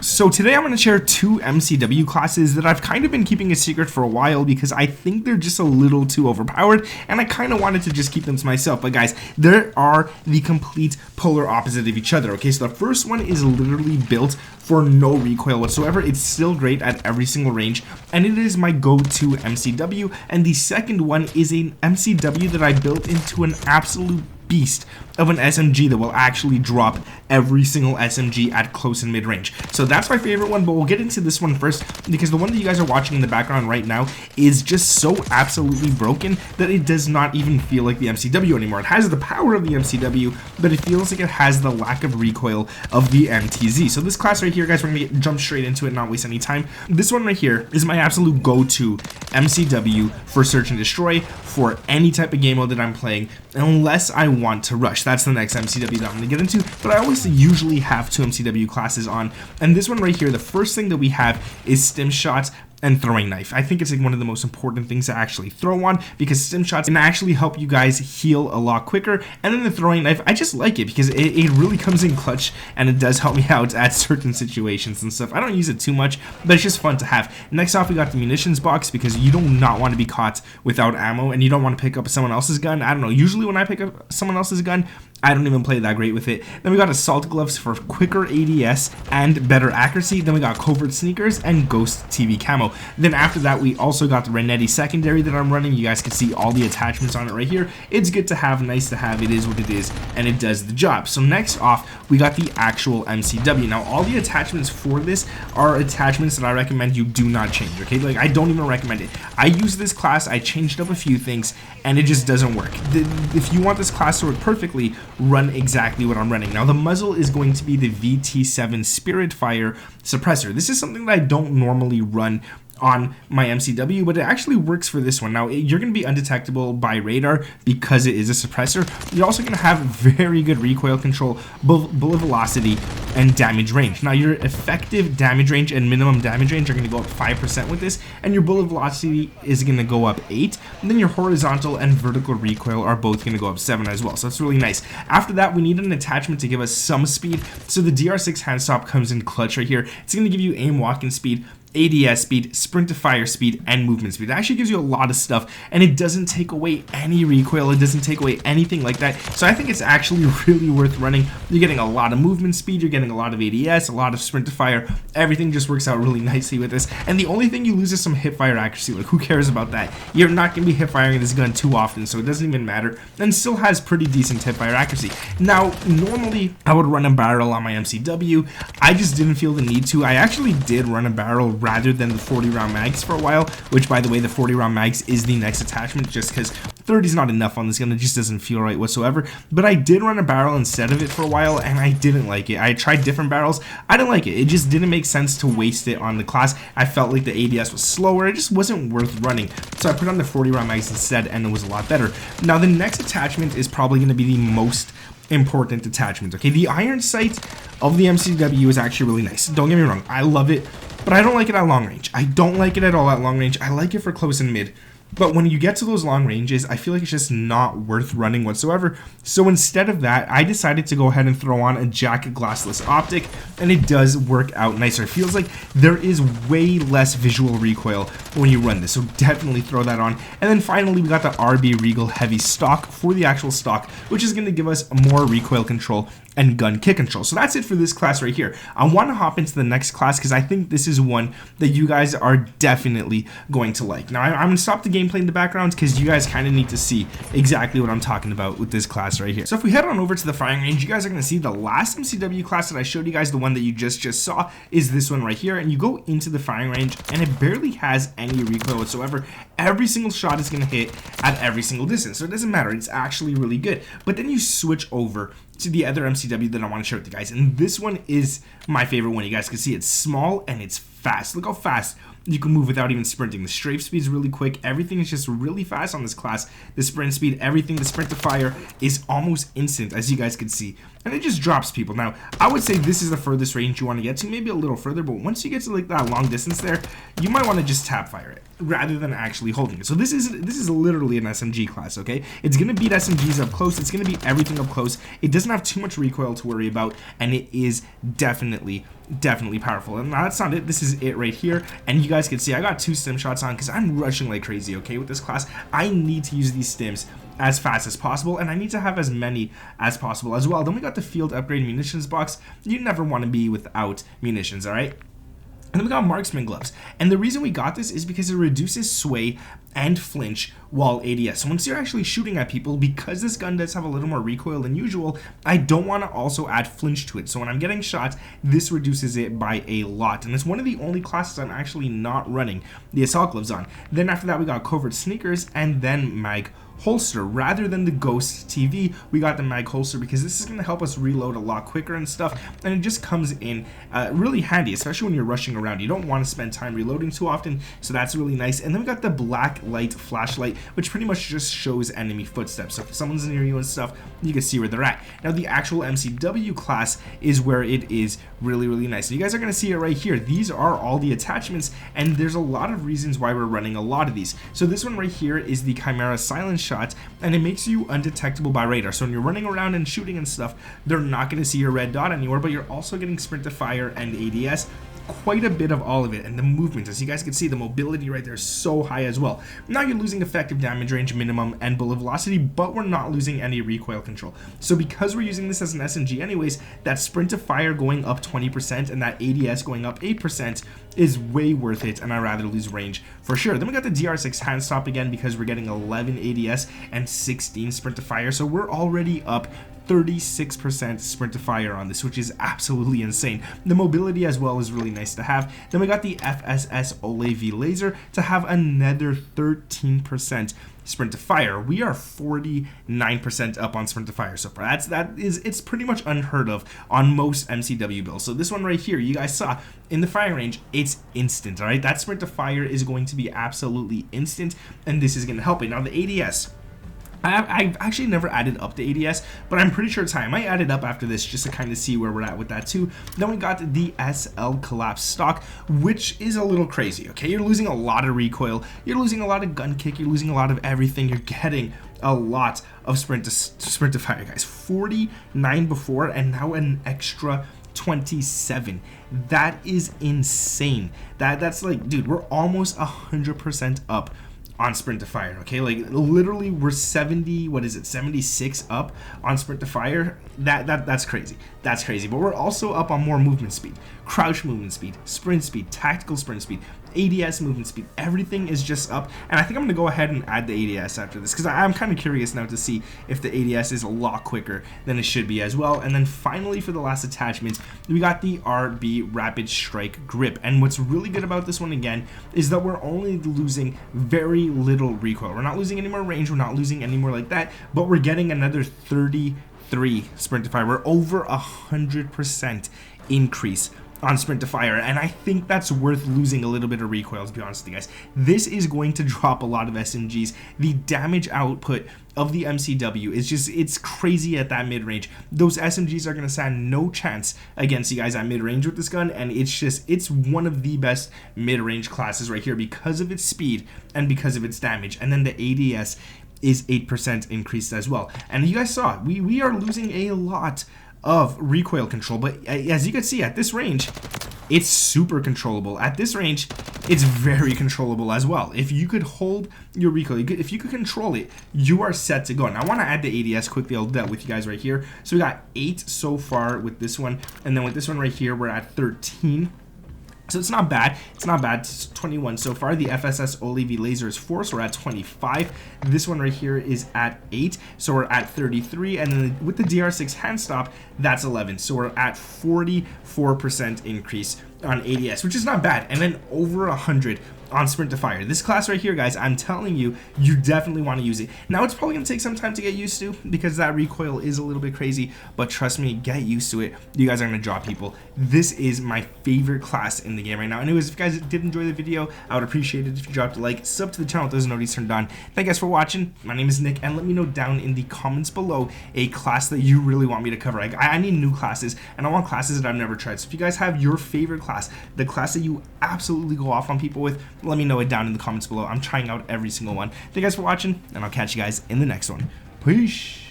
So today I'm going to share two MCW classes that I've kind of been keeping a secret for a while because I think they're just a little too overpowered and I kind of wanted to just keep them to myself. But guys, they are the complete polar opposite of each other. Okay, so the first one is literally built for no recoil whatsoever. It's still great at every single range and it is my go-to MCW. And the second one is an MCW that I built into an absolute beast of an SMG that will actually drop every single SMG at close and mid range. So that's my favorite one, but we'll get into this one first because the one that you guys are watching in the background right now is just so absolutely broken that it does not even feel like the MCW anymore. It has the power of the MCW, but it feels like it has the lack of recoil of the MTZ. So this class right here, guys, we're gonna jump straight into it, not waste any time. This one right here is my absolute go-to MCW for search and destroy for any type of game mode that I'm playing, unless I want to rush. That's the next MCW that I'm going to get into, but I always usually have two MCW classes on, and this one right here, the first thing that we have is stim shots and throwing knife. I think it's like one of the most important things to actually throw on because stim shots can actually help you guys heal a lot quicker, and then the throwing knife, I just like it because it really comes in clutch and it does help me out at certain situations and stuff. I don't use it too much, but it's just fun to have. Next off, we got the munitions box because you do not want to be caught without ammo and you don't want to pick up someone else's gun. I don't know, usually when I pick up someone else's gun, I don't even play that great with it. Then we got assault gloves for quicker ADS and better accuracy. Then we got covert sneakers and ghost TV camo. Then after that, we also got the Renetti secondary that I'm running. You guys can see all the attachments on it right here. It's good to have, nice to have. It is what it is, and it does the job. So next off, we got the actual MCW. Now, all the attachments for this are attachments that I recommend you do not change, okay? Like, I don't even recommend it. I use this class, I changed up a few things, and it just doesn't work. If you want this class to work perfectly, run exactly what I'm running. Now, the muzzle is going to be the VT7 Spirit Fire suppressor. This is something that I don't normally run on my MCW, but it actually works for this one. Now, you're going to be undetectable by radar because it is a suppressor. You're also going to have very good recoil control, bullet velocity, and damage range. Now, your effective damage range and minimum damage range are going to go up 5% with this, and your bullet velocity is going to go up 8, and then your horizontal and vertical recoil are both going to go up 7 as well, so that's really nice. After that, we need an attachment to give us some speed, so the DR6 handstop comes in clutch right here. It's going to give you aim walking speed, ADS speed, sprint to fire speed, and movement speed. It actually gives you a lot of stuff, and it doesn't take away any recoil. It doesn't take away anything like that. So I think it's actually really worth running. You're getting a lot of movement speed, you're getting a lot of ADS, a lot of sprint to fire. Everything just works out really nicely with this. And the only thing you lose is some hip fire accuracy. Like, who cares about that? You're not going to be hip firing this gun too often, so it doesn't even matter. And still has pretty decent hip fire accuracy. Now, normally I would run a barrel on my MCW. I just didn't feel the need to. I actually did run a barrel rather than the 40 round mags for a while, which, by the way, the 40 round mags is the next attachment just because 30 is not enough on this gun. It just doesn't feel right whatsoever. But I did run a barrel instead of it for a while and I didn't like it. I tried different barrels. I didn't like it. It just didn't make sense to waste it on the class. I felt like the ADS was slower. It just wasn't worth running. So I put on the 40 round mags instead and it was a lot better. Now, the next attachment is probably going to be the most important attachment. Okay, the iron sight of the MCW is actually really nice. Don't get me wrong, I love it, but I don't like it at long range. I don't like it at all at long range. I like it for close and mid. But when you get to those long ranges, I feel like it's just not worth running whatsoever. So instead of that, I decided to go ahead and throw on a jacket glassless optic, and it does work out nicer. It feels like there is way less visual recoil when you run this, so definitely throw that on. And then finally, we got the RB Regal Heavy stock for the actual stock, which is going to give us more recoil control and gun kick control. So that's it for this class right here. I want to hop into the next class because I think this is one that you guys are definitely going to like. Now, I'm going to stop the gameplay in the background because you guys kind of need to see exactly what I'm talking about with this class right here. So if we head on over to the firing range, you guys are going to see the last MCW class that I showed you guys, the one that you just saw, is this one right here. And you go into the firing range and it barely has any recoil whatsoever. Every single shot is going to hit at every single distance, so it doesn't matter. It's actually really good. But then you switch over to the other MCW that I want to share with you guys, and this one is my favorite one. You guys can see it's small and it's fast. Look how fast you can move without even sprinting. The strafe speed is really quick. Everything is just really fast on this class. The sprint speed, everything, the sprint to fire is almost instant, as you guys can see, and it just drops people. Now, I would say this is the furthest range you want to get to, maybe a little further, but once you get to like that long distance there, you might want to just tap fire it rather than actually holding it. So this is literally an SMG class, okay? It's going to beat SMGs up close. It's going to beat everything up close. It doesn't have too much recoil to worry about, and it is definitely definitely powerful. And that's not it. This is it right here. And you guys can see I got 2 stim shots on because I'm rushing like crazy, okay, with this class. I need to use these stims as fast as possible, and I need to have as many as possible as well. Then we got the field upgrade munitions box. You never want to be without munitions, all right? And then we got marksman gloves. And the reason we got this is because it reduces sway and flinch while ADS. So once you're actually shooting at people, because this gun does have a little more recoil than usual, I don't want to also add flinch to it. So when I'm getting shot, this reduces it by a lot. And it's one of the only classes I'm actually not running the assault gloves on. Then after that, we got covert sneakers and then mag holster. Rather than the Ghost TV, we got the mag holster because this is going to help us reload a lot quicker and stuff, and it just comes in really handy, especially when you're rushing around. You don't want to spend time reloading too often, so that's really nice. And then we got the black light flashlight, which pretty much just shows enemy footsteps, so if someone's near you and stuff, you can see where they're at. Now the actual MCW class is where it is really nice, and you guys are going to see it right here. These are all the attachments, and there's a lot of reasons why we're running a lot of these. So this one right here is the Chimera silence shot, and it makes you undetectable by radar. So when you're running around and shooting and stuff, they're not going to see your red dot anymore, but you're also getting sprint to fire and ADS, quite a bit of all of it. And the movement, as you guys can see, the mobility right there is so high as well. Now you're losing effective damage range minimum and bullet velocity, but we're not losing any recoil control. So because we're using this as an SMG anyways, that sprint to fire going up 20% and that ADS going up 8% is way worth it, and I'd rather lose range for sure. Then we got the DR6 hand stop again because we're getting 11 ADS and 16 sprint to fire, so we're already up 36% sprint to fire on this, which is absolutely insane. The mobility as well is really nice to have. Then we got the FSS OLAV laser to have another 13% sprint to fire. We are 49% up on sprint to fire so far. It's pretty much unheard of on most MCW builds. So this one right here, you guys saw in the firing range, it's instant. All right, that sprint to fire is going to be absolutely instant, and this is going to help it. Now the ADS, I've actually never added up the ADS, but I'm pretty sure it's high. I might add it up after this just to kind of see where we're at with that too. Then we got the SL collapse stock, which is a little crazy, okay? You're losing a lot of recoil, you're losing a lot of gun kick, you're losing a lot of everything, you're getting a lot of sprint to fire, guys. 49 before, and now an extra 27. That is insane. That's like, dude, we're almost 100% up on sprint to fire, okay? Like literally we're 76 up on sprint to fire. That's crazy. That's crazy. But we're also up on more movement speed, crouch movement speed, sprint speed, tactical sprint speed, ADS movement speed. Everything is just up, and I think I'm gonna go ahead and add the ADS after this because I'm kind of curious now to see if the ADS is a lot quicker than it should be as well. And then finally, for the last attachment, we got the RB Rapid Strike Grip, and what's really good about this one again is that we're only losing very little recoil. We're not losing any more range, we're not losing any more like that, but we're getting another 33 sprint to fire. We're over 100% increase on sprint to fire, and I think that's worth losing a little bit of recoil, to be honest with you guys. This is going to drop a lot of SMGs. The damage output of the MCW is just, it's crazy at that mid-range. Those SMGs are going to stand no chance against you guys at mid-range with this gun, and it's one of the best mid-range classes right here because of its speed and because of its damage. And then the ADS is 8% increased as well. And you guys saw, we are losing a lot of recoil control, but as you can see at this range, it's super controllable. At this range, it's very controllable as well. If you could hold your recoil, if you could control it, you are set to go. And I want to add the ADS quickly. I'll do that with you guys right here. So we got 8 so far with this one, and then with this one right here, we're at 13. So it's not bad. It's not bad. It's 21 so far. The FSS OLAV laser is 4, so we're at 25. This one right here is at 8, so we're at 33. And then with the DR6 hand stop, that's 11, so we're at 44% increase on ADS, which is not bad. And then over 100 on sprint to fire. This class right here, guys, I'm telling you, you definitely want to use it. Now it's probably going to take some time to get used to because that recoil is a little bit crazy, but trust me, get used to it. You guys are going to draw people. This is my favorite class in the game right now. Anyways, if you guys did enjoy the video, I would appreciate it if you dropped a like, sub to the channel with those notifications turned on. Thank you guys for watching. My name is Nick, and let me know down in the comments below a class that you really want me to cover. I need new classes, and I want classes that I've never tried. So if you guys have your favorite class, the class that you absolutely go off on people with, let me know it down in the comments below. I'm trying out every single one. Thank you guys for watching, and I'll catch you guys in the next one. Peace.